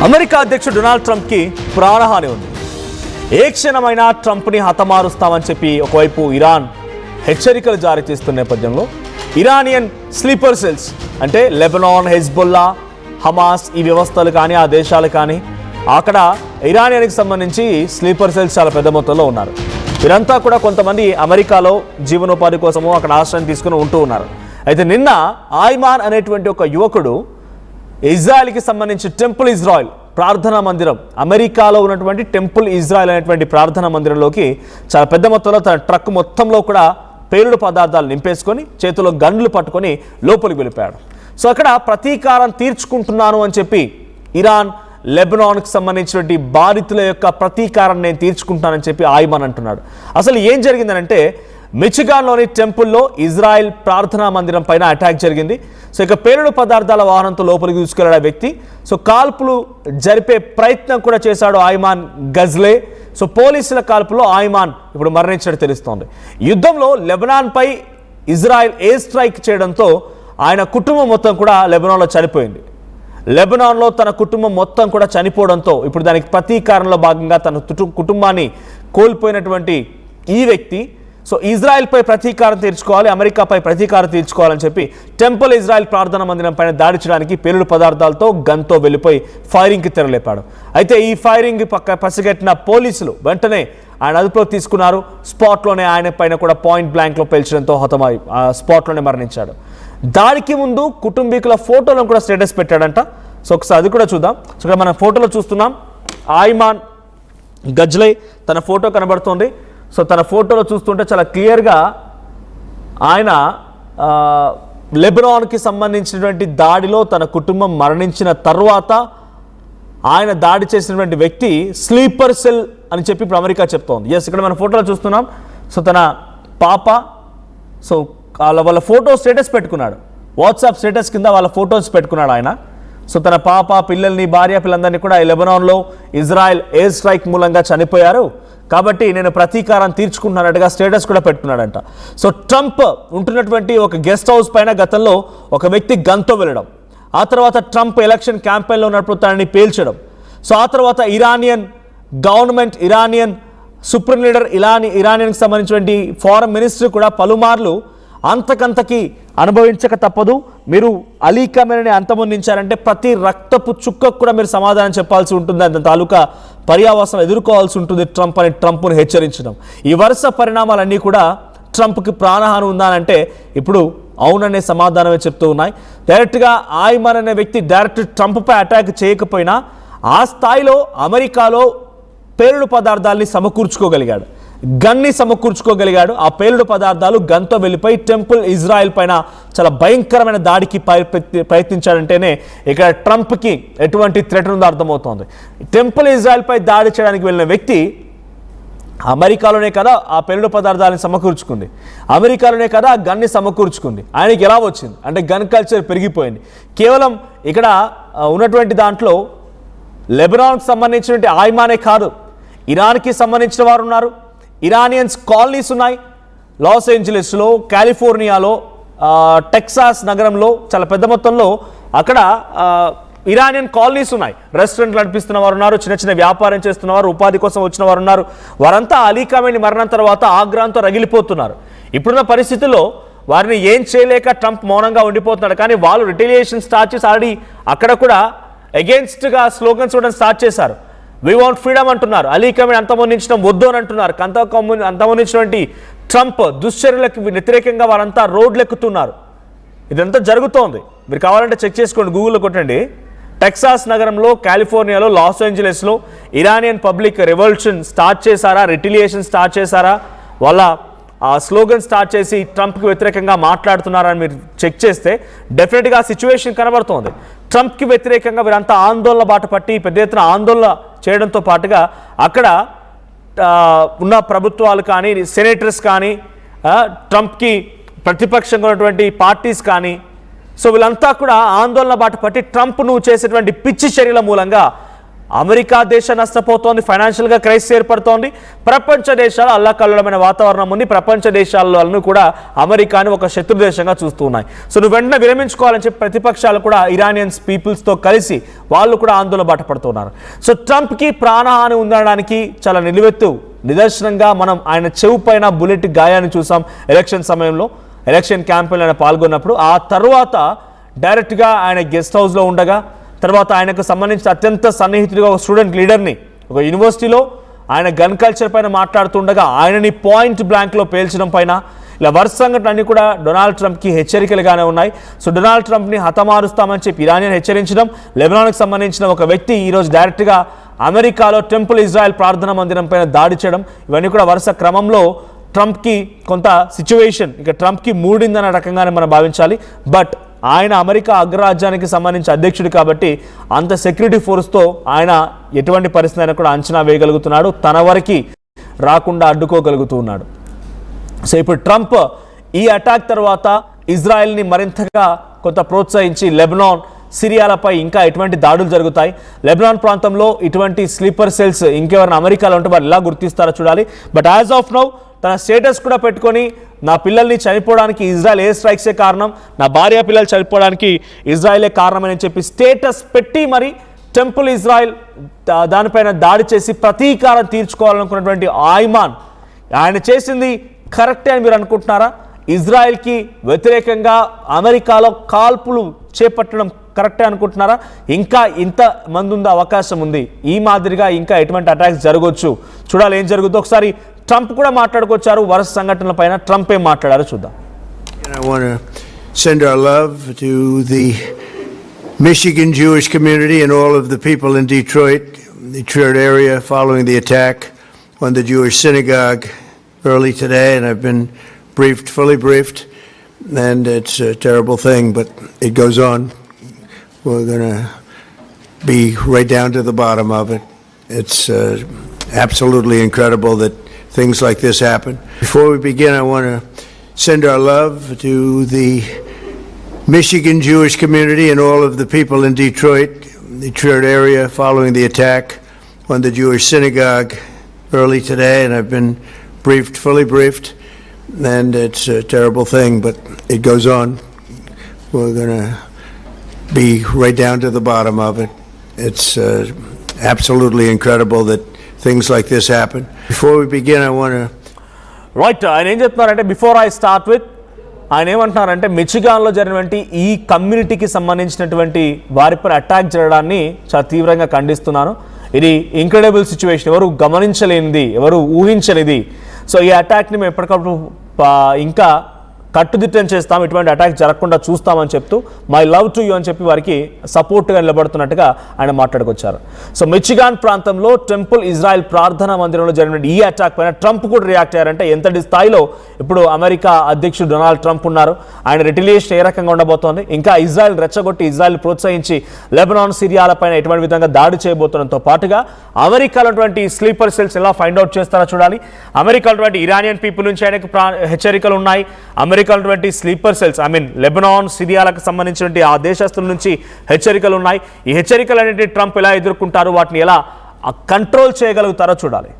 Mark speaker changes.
Speaker 1: America అధ్యక్షుడు Donald ట్రంప్కి ప్రాణహాని ఉంది. ఏ క్షణమైనా ట్రంప్ని హతమారుస్తామని చెప్పి ఒకవైపు ఇరాన్ హెచ్చరికలు జారీ చేస్తున్న నేపథ్యంలో ఇరానియన్ స్లీపర్ సెల్స్ అంటే లెబనాన్, హెజ్బొల్లా, హమాస్ ఈ వ్యవస్థలు కానీ ఆ దేశాలు కానీ అక్కడ ఇరానియన్కి సంబంధించి స్లీపర్ సెల్స్ చాలా పెద్ద మొత్తంలో ఉన్నారు. వీరంతా కూడా కొంతమంది అమెరికాలో జీవనోపాధి కోసము అక్కడ ఆశ్రయం తీసుకుని ఉంటూ ఉన్నారు. అయితే నిన్న ఆయమాన్ అనేటువంటి ఒక యువకుడు ఇజ్రాయెల్కి సంబంధించి టెంపుల్ ఇజ్రాయెల్ ప్రార్థనా మందిరం, అమెరికాలో ఉన్నటువంటి టెంపుల్ ఇజ్రాయెల్ అనేటువంటి ప్రార్థనా మందిరంలోకి చాలా పెద్ద మొత్తంలో తన ట్రక్ మొత్తంలో కూడా పేలుడు పదార్థాలు నింపేసుకొని చేతిలో గన్లు పట్టుకొని లోపలికి వెళ్ళిపోయాడు. సో అక్కడ ప్రతీకారం తీర్చుకుంటున్నాను అని చెప్పి ఇరాన్, లెబనాన్కి సంబంధించినటువంటి బాధితుల యొక్క ప్రతీకారం నేను తీర్చుకుంటున్నానని చెప్పి ఆయమాన్ అంటున్నాడు. అసలు ఏం జరిగిందనంటే మిచిగాన్లోని టెంపుల్లో ఇజ్రాయెల్ ప్రార్థనా మందిరం పైన అటాక్ జరిగింది. సో ఇక పేలుడు పదార్థాల వాహనంతో లోపలికి తీసుకెళ్లాడు ఆ వ్యక్తి. సో కాల్పులు జరిపే ప్రయత్నం కూడా చేశాడు ఆయమాన్ గజ్లే. సో పోలీసుల కాల్పులో ఆయమాన్ ఇప్పుడు మరణించినట్టు తెలుస్తోంది. యుద్ధంలో లెబనాన్పై ఇజ్రాయెల్ ఎయిర్ స్ట్రైక్ చేయడంతో ఆయన కుటుంబం మొత్తం కూడా లెబనాన్లో చనిపోయింది. లెబనాన్లో తన కుటుంబం మొత్తం కూడా చనిపోవడంతో ఇప్పుడు దానికి ప్రతీకారంలో భాగంగా తన కుటుంబాన్ని కోల్పోయినటువంటి ఈ వ్యక్తి సో ఇజ్రాయెల్పై ప్రతీకారం తీర్చుకోవాలి, అమెరికాపై ప్రతీకారం తీర్చుకోవాలని చెప్పి టెంపుల్ ఇజ్రాయెల్ ప్రార్థనా మందిరం పైన దాడి చేయడానికి పేలుడు పదార్థాలతో గన్తో వెళ్ళిపోయి ఫైరింగ్కి తెరలేపాడు. అయితే ఈ ఫైరింగ్ పసిగట్టిన పోలీసులు వెంటనే ఆయన అదుపులోకి తీసుకున్నారు. స్పాట్లోనే ఆయన పైన కూడా పాయింట్ బ్లాంక్లో పేల్చడంతో హతమై స్పాట్లోనే మరణించాడు. దాడికి ముందు కుటుంబీకుల ఫోటోలను కూడా స్టేటస్ పెట్టాడంట. సో ఒకసారి అది కూడా చూద్దాం. సో ఇక్కడ మనం ఫోటోలో చూస్తున్నాం ఆయమాన్ గజ్లే తన ఫోటో కనబడుతోంది. సో తన ఫోటోలో చూస్తుంటే చాలా క్లియర్గా ఆయన లెబనాన్కి సంబంధించినటువంటి దాడిలో తన కుటుంబం మరణించిన తర్వాత ఆయన దాడి చేసినటువంటి వ్యక్తి స్లీపర్ సెల్ అని చెప్పి ఇప్పుడు అమెరికా చెప్తోంది. ఎస్, ఇక్కడ మన ఫోటోలో చూస్తున్నాం. సో తన పాప సో వాళ్ళ ఫోటో స్టేటస్ పెట్టుకున్నాడు. వాట్సాప్ స్టేటస్ కింద వాళ్ళ ఫొటోస్ పెట్టుకున్నాడు ఆయన. సో తన పాప, పిల్లల్ని, భార్య పిల్లలందరినీ కూడా ఈ లెబనాన్లో ఇజ్రాయెల్ ఎయిర్ స్ట్రైక్ మూలంగా చనిపోయారు కాబట్టి నేను ప్రతీకారం తీర్చుకుంటున్నట్టుగా స్టేటస్ కూడా పెట్టుకున్నాడంట. సో ట్రంప్ ఉంటున్నటువంటి ఒక గెస్ట్ హౌస్ పైన గతంలో ఒక వ్యక్తి గన్తో వెళ్ళడం, ఆ తర్వాత ట్రంప్ ఎలక్షన్ క్యాంపెయిన్లో ఉన్నప్పుడు తనని పేల్చడం, సో ఆ తర్వాత Iranian government, Iranian supreme leader, ఇరానియన్కి సంబంధించినటువంటి ఫారెన్ మినిస్టర్ కూడా పలుమార్లు అంతకంతకి అనుభవించక తప్పదు, మీరు అలీ ఖమేనీని అంతమొందించారంటే ప్రతి రక్తపు చుక్కకు కూడా మీరు సమాధానం చెప్పాల్సి ఉంటుంది, అంత తాలూకా పర్యావసనం ఎదుర్కోవాల్సి ఉంటుంది ట్రంప్ అని ట్రంప్ను హెచ్చరించడం. ఈ వరుస పరిణామాలన్నీ కూడా ట్రంప్కి ప్రాణహాని ఉందానంటే ఇప్పుడు అవుననే సమాధానమే చెప్తూ ఉన్నాయి. డైరెక్ట్గా ఆయమాన్ అనే వ్యక్తి డైరెక్ట్ ట్రంప్పై అటాక్ చేయకపోయినా ఆ స్థాయిలో అమెరికాలో పేలుడు పదార్థాలని సమకూర్చుకోగలిగాడు, గన్ని సమకూర్చుకోగలిగాడు. ఆ పేలుడు పదార్థాలు గన్తో వెళ్ళిపోయి టెంపుల్ ఇజ్రాయెల్ పైన చాలా భయంకరమైన దాడికి ప్రయత్నించాడంటేనే ఇక్కడ ట్రంప్కి ఎటువంటి థ్రెట్ ఉందో అర్థమవుతోంది. టెంపుల్ ఇజ్రాయెల్ పై దాడి చేయడానికి వెళ్ళిన వ్యక్తి అమెరికాలోనే కదా ఆ పేలుడు పదార్థాలను సమకూర్చుకుంది, అమెరికాలోనే కదా ఆ గన్ని సమకూర్చుకుంది. ఆయనకి ఎలా వచ్చింది అంటే గన్ కల్చర్ పెరిగిపోయింది. కేవలం ఇక్కడ ఉన్నటువంటి దాంట్లో లెబనాన్కి సంబంధించినటువంటి ఆయమానే కాదు, ఇరాన్కి సంబంధించిన వారు ఉన్నారు, ఇరానియన్స్ కాలనీస్ ఉన్నాయి. లాస్ ఏంజలస్లో, కాలిఫోర్నియాలో, టెక్సాస్ నగరంలో చాలా పెద్ద మొత్తంలో అక్కడ ఇరానియన్ కాలనీస్ ఉన్నాయి. రెస్టారెంట్లు నడిపిస్తున్న వారు ఉన్నారు, చిన్న చిన్న వ్యాపారం చేస్తున్నవారు, ఉపాధి కోసం వచ్చిన వారు ఉన్నారు. వారంతా అలీ ఖమేనీ మరణం తర్వాత ఆగ్రహంతో రగిలిపోతున్నారు. ఇప్పుడున్న పరిస్థితుల్లో వారిని ఏం చేయలేక ట్రంప్ మౌనంగా ఉండిపోతున్నాడు. కానీ వాళ్ళు రిటెలియేషన్ స్టార్ట్ చేసి ఆల్రెడీ అక్కడ కూడా అగెన్స్ట్గా స్లోగన్స్ ఇవ్వడం స్టార్ట్ చేశారు. వీ వాంట్ ఫ్రీడమ్ అంటున్నారు, అలీ ఖమేనీ అంతమొందించడం వద్దు అని అంటున్నారు. అంతమొందించినటువంటి ట్రంప్ దుశ్చర్యలకు వ్యతిరేకంగా వారంతా రోడ్లెక్కుతున్నారు. ఇదంతా జరుగుతోంది. మీరు కావాలంటే చెక్ చేసుకోండి, గూగుల్లో కొట్టండి. టెక్సాస్ నగరంలో, కాలిఫోర్నియాలో, లాస్ ఏంజలస్లో ఇరానియన్ పబ్లిక్ రెవల్యూషన్ స్టార్ట్ చేశారా, రిటెలియేషన్ స్టార్ట్ చేశారా, వాళ్ళ స్లోగన్ స్టార్ట్ చేసి ట్రంప్కి వ్యతిరేకంగా మాట్లాడుతున్నారని మీరు చెక్ చేస్తే డెఫినెట్గా ఆ సిచ్యువేషన్ కనబడుతోంది. ట్రంప్కి వ్యతిరేకంగా వీరంతా ఆందోళన బాట పట్టి పెద్ద ఎత్తున ఆందోళన చేయడంతో పాటుగా అక్కడ ఉన్న ప్రభుత్వాలు కానీ, సెనేటర్స్ కానీ, ట్రంప్కి ప్రతిపక్షంగా ఉన్నటువంటి పార్టీస్ కానీ, సో వీళ్ళంతా కూడా ఆందోళన బాట పట్టి ట్రంప్ నువ్వు చేసేటువంటి పిచ్చి చర్యల మూలంగా అమెరికా దేశం నష్టపోతోంది, ఫైనాన్షియల్గా క్రైసిస్ ఏర్పడుతోంది. ప్రపంచ దేశాలు అల్లకల్లోలమైన వాతావరణం ఉంది. ప్రపంచ దేశాలను కూడా అమెరికాని ఒక శత్రు దేశంగా చూస్తూ ఉన్నాయి. సో నువ్వు వెంటనే విరమించుకోవాలని చెప్పి ప్రతిపక్షాలు కూడా ఇరానియన్స్ పీపుల్స్తో కలిసి వాళ్ళు కూడా ఆందోళన బాటపడుతున్నారు. సో ట్రంప్కి ప్రాణహాని ఉండడానికి చాలా నిదర్శనంగా మనం ఆయన చెవు పైన బుల్లెట్ గాయాన్ని చూసాం ఎలక్షన్ సమయంలో. ఎలక్షన్ క్యాంపెయిన్ ఆయన పాల్గొన్నప్పుడు ఆ తర్వాత డైరెక్ట్గా ఆయన గెస్ట్ హౌస్లో ఉండగా, తర్వాత ఆయనకు సంబంధించిన అత్యంత సన్నిహితుడిగా ఒక స్టూడెంట్ లీడర్ని ఒక యూనివర్సిటీలో ఆయన గన్ కల్చర్ పైన మాట్లాడుతుండగా ఆయనని పాయింట్ బ్లాంక్లో పేల్చడం పైన ఇలా వరుస సంఘటనలన్నీ కూడా డొనాల్డ్ ట్రంప్కి హెచ్చరికలుగానే ఉన్నాయి. సో డొనాల్డ్ ట్రంప్ని హతమారుస్తామని చెప్పి ఇరానియన్ హెచ్చరించడం, లెబనాన్కి సంబంధించిన ఒక వ్యక్తి ఈరోజు డైరెక్ట్గా అమెరికాలో టెంపుల్ ఇజ్రాయెల్ ప్రార్థనా మందిరం పైన దాడి చేయడం, ఇవన్నీ కూడా వరుస క్రమంలో ట్రంప్కి కొంత సిచ్యువేషన్ ఇక ట్రంప్కి మూడిందన్న రకంగానే మనం భావించాలి. బట్ ఆయన అమెరికా అగ్రరాజ్యానికి సంబంధించి అధ్యక్షుడు కాబట్టి అంత సెక్యూరిటీ ఫోర్స్తో ఆయన ఎటువంటి పరిస్థితి అయినా కూడా అంచనా వేయగలుగుతున్నాడు, తన వరకు రాకుండా అడ్డుకోగలుగుతూ ఉన్నాడు. సో ఇప్పుడు ట్రంప్ ఈ అటాక్ తర్వాత ఇజ్రాయెల్ని మరింతగా కొంత ప్రోత్సహించి లెబనాన్, సిరియాలపై ఇంకా ఎటువంటి దాడులు జరుగుతాయి, లెబనాన్ ప్రాంతంలో ఇటువంటి స్లీపర్ సెల్స్ ఇంకెవరైనా అమెరికాలో ఉంటే వారు ఎలా గుర్తిస్తారో చూడాలి. బట్ యాజ్ ఆఫ్ నౌ తన స్టేటస్ కూడా పెట్టుకొని నా పిల్లల్ని చనిపోవడానికి ఇజ్రాయెల్ ఎయిర్ స్ట్రైక్సే కారణం, నా భార్య పిల్లలు చనిపోవడానికి ఇజ్రాయెలే కారణమని చెప్పి స్టేటస్ పెట్టి మరి టెంపుల్ ఇజ్రాయెల్ దానిపైన దాడి చేసి ప్రతీకారం తీర్చుకోవాలనుకున్నటువంటి ఆయమాన్ ఆయన చేసింది కరెక్టే అని మీరు అనుకుంటున్నారా? ఇజ్రాయెల్కి వ్యతిరేకంగా అమెరికాలో కాల్పులు చేపట్టడం కరెక్టే అనుకుంటున్నారా? ఇంకా ఇంత మంది ఉండే అవకాశం ఉంది, ఈ మాదిరిగా ఇంకా ఎటువంటి అటాక్స్ జరగవచ్చు, చూడాలి ఏం జరుగుతుందో. ఒకసారి ట్రంప్ కూడా మాట్లాడుకొచ్చారు వరుస సంఘటనల పైన. ట్రంప్ ఏం మాట్లాడారో చూద్దాం.
Speaker 2: I want to send our love to the Michigan Jewish community and all of the people in Detroit area following the attack on the Jewish synagogue early today, and I've been fully briefed, and it's a terrible thing, but it goes on. We're going to be right down to the bottom of it. It's absolutely incredible that things like this happen. Before we begin, I want to send our love to the Michigan Jewish community and all of the people in Detroit area following the attack on the Jewish synagogue early today, and I've been fully briefed, and it's a terrible thing, but it goes on. We're going to be right down to the bottom of it. It's absolutely incredible that things like this happen. Before we begin, I want to
Speaker 1: right ఆయన ఏం చెప్తున్నారంటే before I start with ఆయన ఏమంటున్నారంటే మిచిగాన్లో జరిగినటువంటి ఈ కమ్యూనిటీకి సంబంధించినటువంటి వారిపై అటాక్ జరగడాన్ని చాలా తీవ్రంగా ఖండిస్తున్నాను. ఇది ఇంక్రెడిబుల్ సిచ్యువేషన్, ఎవరు గమనించలేనిది, ఎవరు ఊహించలేది. సో ఈ అటాక్ని మేము ఎప్పటికప్పుడు ఇంకా కట్టుదిట్టం చేస్తాం, ఇటువంటి అటాక్ జరగకుండా చూస్తామని చెప్తూ మై లవ్ టు యూ అని చెప్పి వారికి సపోర్ట్గా నిలబడుతున్నట్టుగా ఆయన మాట్లాడుకొచ్చారు. సో మిచిగాన్ ప్రాంతంలో టెంపుల్ ఇజ్రాయెల్ ప్రార్థనా మందిరంలో జరిగిన ఈ అటాక్ పైన ట్రంప్ కూడా రియాక్ట్ అయ్యారంటే ఎంతటి స్థాయిలో ఇప్పుడు అమెరికా అధ్యక్షుడు డొనాల్డ్ ట్రంప్ ఉన్నారు, ఆయన రిటిలియేషన్ ఏ రకంగా ఉండబోతోంది, ఇంకా ఇజ్రాయెల్ రెచ్చగొట్టి ఇజ్రాయెల్ ప్రోత్సహించి లెబనాన్, సిరియాలపైన ఎటువంటి విధంగా దాడి చేయబోతుండటంతో పాటుగా అమెరికాలో స్లీపర్ సెల్స్ ఎలా ఫైండ్ అవుట్ చేస్తారో చూడాలి. అమెరికాలో ఇరానియన్ పీపుల్ నుంచి ఆయనకు హెచ్చరికలు ఉన్నాయి. అమెరికా స్లీపర్ సెల్స్ లెబనాన్, సిరియాలకు సంబంధించినటువంటి ఆ దేశస్తుల నుంచి హెచ్చరికలు ఉన్నాయి. ఈ హెచ్చరికలు అనేవి ట్రంప్ ఎలా ఎదుర్కొంటారు, వాటిని ఎలా కంట్రోల్ చేయగలుగుతారో చూడాలి.